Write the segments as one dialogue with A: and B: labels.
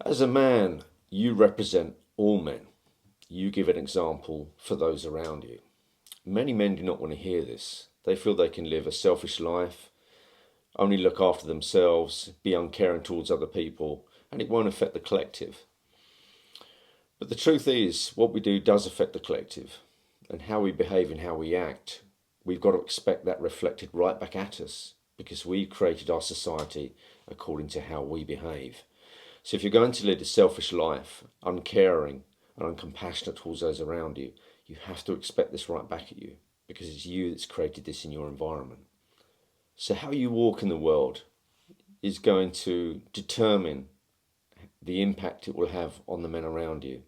A: As a man, you represent all men. You give an example for those around you. Many men do not want to hear this. They feel they can live a selfish life, only look after themselves, be uncaring towards other people, and it won't affect the collective. But the truth is, what we do does affect the collective, and how we behave and how we act, we've got to expect that reflected right back at us, because we've created our society according to how we behave. So if you're going to lead a selfish life, uncaring and uncompassionate towards those around you, you have to expect this right back at you, because it's you that's created this in your environment. So how you walk in the world is going to determine the impact it will have on the men around you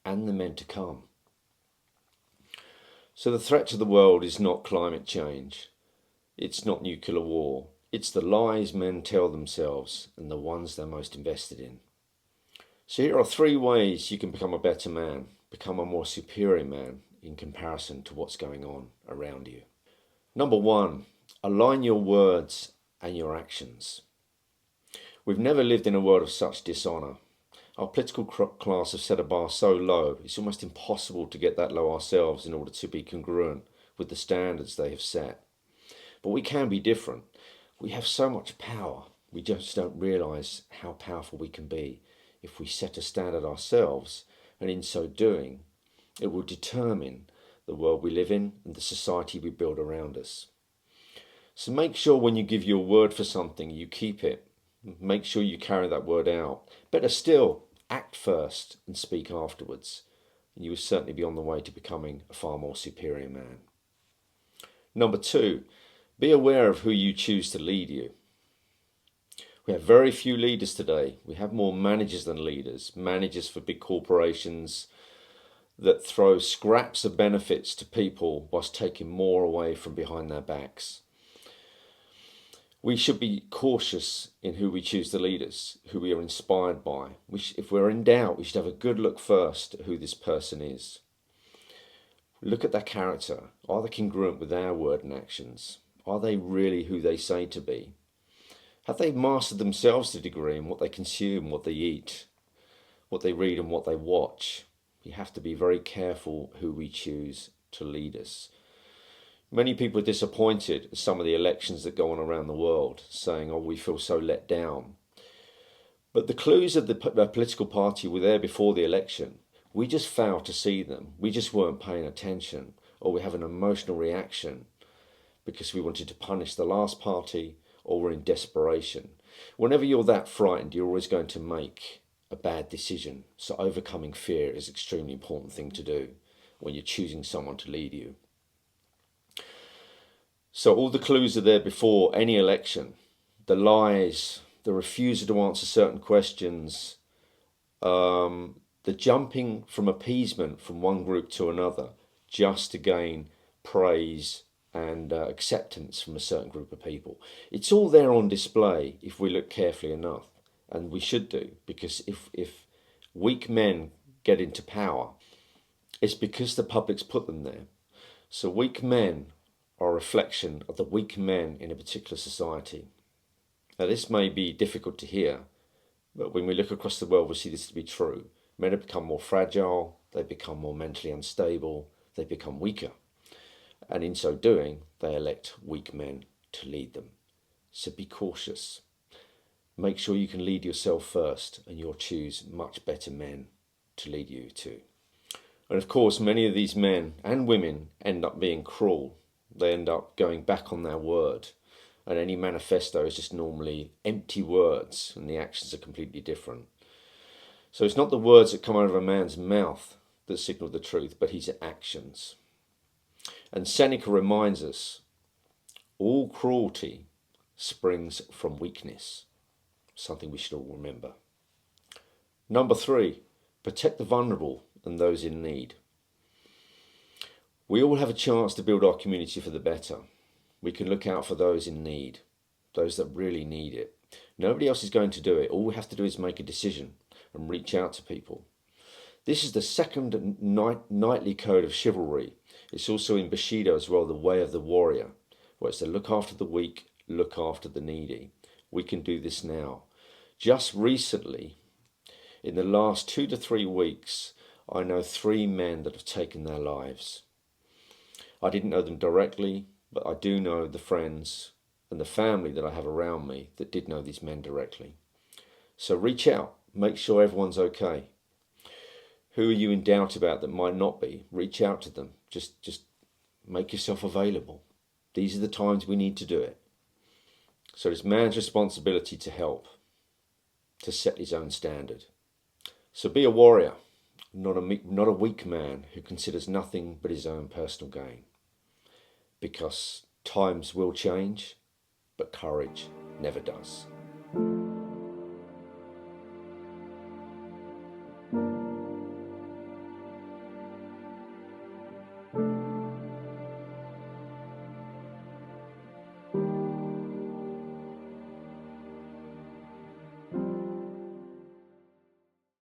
A: and the men to come. So the threat to the world is not climate change, it's not nuclear war, it's the lies men tell themselves and the ones they're most invested in. So here are 3 ways you can become a better man, become a more superior man in comparison to what's going on around you. Number 1, align your words and your actions. We've never lived in a world of such dishonour. Our political class have set a bar so low, it's almost impossible to get that low ourselves in order to be congruent with the standards they have set. But we can be different. We have so much power, we just don't realise how powerful we can be if we set a standard ourselves, and in so doing, it will determine the world we live in and the society we build around us. So make sure when you give your word for something, you keep it. Make sure you carry that word out. Better still, act first and speak afterwards, and you will certainly be on the way to becoming a far more superior man. Number 2, be aware of who you choose to lead you. We have very few leaders today. We have more managers than leaders. Managers for big corporations that throw scraps of benefits to people whilst taking more away from behind their backs. We should be cautious in who we choose to lead us, who we are inspired by. If we're in doubt, we should have a good look first at who this person is. Look at their character. Are they congruent with their word and actions? Are they really who they say to be? Have they mastered themselves to a degree in what they consume, what they eat, what they read and what they watch? We have to be very careful who we choose to lead us. Many people are disappointed at some of the elections that go on around the world, saying, oh, we feel so let down. But the clues of the political party were there before the election. We just failed to see them. We just weren't paying attention, or we have an emotional reaction because we wanted to punish the last party, or we're in desperation. Whenever you're that frightened, you're always going to make a bad decision. So overcoming fear is an extremely important thing to do when you're choosing someone to lead you. So all the clues are there before any election. The lies, the refusal to answer certain questions, the jumping from appeasement from one group to another just to gain praise and acceptance from a certain group of people. It's all there on display if we look carefully enough, and we should do, because if weak men get into power, it's because the public's put them there. So weak men are a reflection of the weak men in a particular society. Now this may be difficult to hear, but when we look across the world we see this to be true. Men have become more fragile, they become more mentally unstable, they become weaker. And in so doing, they elect weak men to lead them. So be cautious. Make sure you can lead yourself first, and you'll choose much better men to lead you to. And of course, many of these men and women end up being cruel. They end up going back on their word. And any manifesto is just normally empty words, and the actions are completely different. So it's not the words that come out of a man's mouth that signal the truth, but his actions. And Seneca reminds us, all cruelty springs from weakness, something we should all remember. Number 3, protect the vulnerable and those in need. We all have a chance to build our community for the better. We can look out for those in need, those that really need it. Nobody else is going to do it. All we have to do is make a decision and reach out to people. This is the second knightly code of chivalry. It's also in Bushido as well, the way of the warrior, where it's to look after the weak, look after the needy. We can do this now. Just recently, In the last 2 to 3 weeks, I know 3 men that have taken their lives. I didn't know them directly, but I do know the friends and the family that I have around me that did know these men directly. So reach out, make sure everyone's okay. Who are you in doubt about that might not be? Reach out to them. Just make yourself available. These are the times we need to do it. So it's man's responsibility to help, to set his own standard. So be a warrior, not a weak man who considers nothing but his own personal gain. Because times will change, but courage never does.